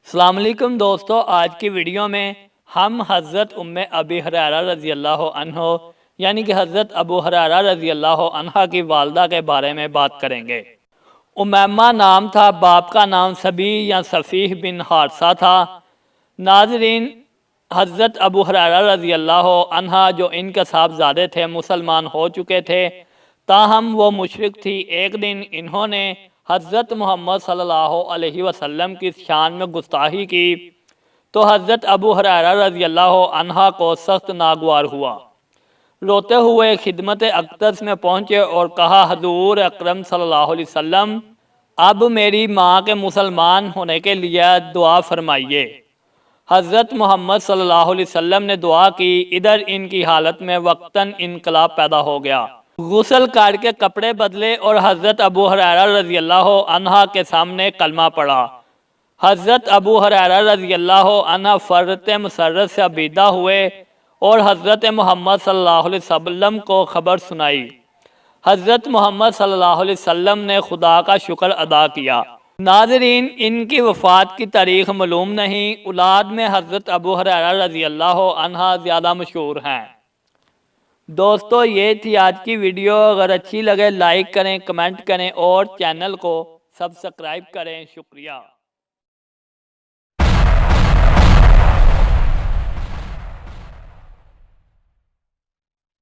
السلام علیکم دوستو، آج کی ویڈیو میں ہم حضرت ابی ہریرہ رضی اللہ عنہ یعنی کہ حضرت ابو ہریرہ رضی اللہ عنہ کی والدہ کے بارے میں بات کریں گے۔ امیمہ نام تھا، باپ کا نام سبی یا صفیح بن حارثہ تھا۔ ناظرین، حضرت ابو ہریرہ رضی اللہ عنہ جو ان کے صاحبزادے تھے مسلمان ہو چکے تھے، تاہم وہ مشرک تھی۔ ایک دن انہوں نے حضرت محمد صلی اللہ علیہ وسلم کی شان میں گستاخی کی تو حضرت ابو ہریرہ رضی اللہ عنہ کو سخت ناگوار ہوا۔ روتے ہوئے خدمت اقدس میں پہنچے اور کہا، حضور اکرم صلی اللہ علیہ وسلم، اب میری ماں کے مسلمان ہونے کے لیے دعا فرمائیے۔ حضرت محمد صلی اللہ علیہ وسلم نے دعا کی۔ ادھر ان کی حالت میں وقتاً انقلاب پیدا ہو گیا۔ غسل کر کے کپڑے بدلے اور حضرت ابو ہریرہ رضی اللہ عنہ کے سامنے کلمہ پڑھا۔ حضرت ابو ہریرہ رضی اللہ عنہ فرت مسرت سے عبیدہ ہوئے اور حضرت محمد صلی اللہ علیہ وسلم کو خبر سنائی۔ حضرت محمد صلی اللہ علیہ وسلم نے خدا کا شکر ادا کیا۔ ناظرین، ان کی وفات کی تاریخ معلوم نہیں۔ اولاد میں حضرت ابو ہریرہ رضی اللہ عنہ زیادہ مشہور ہیں۔ دوستو، یہ تھی آج کی ویڈیو۔ اگر اچھی لگے لائک کریں، کمنٹ کریں اور چینل کو سبسکرائب کریں۔ شکریہ۔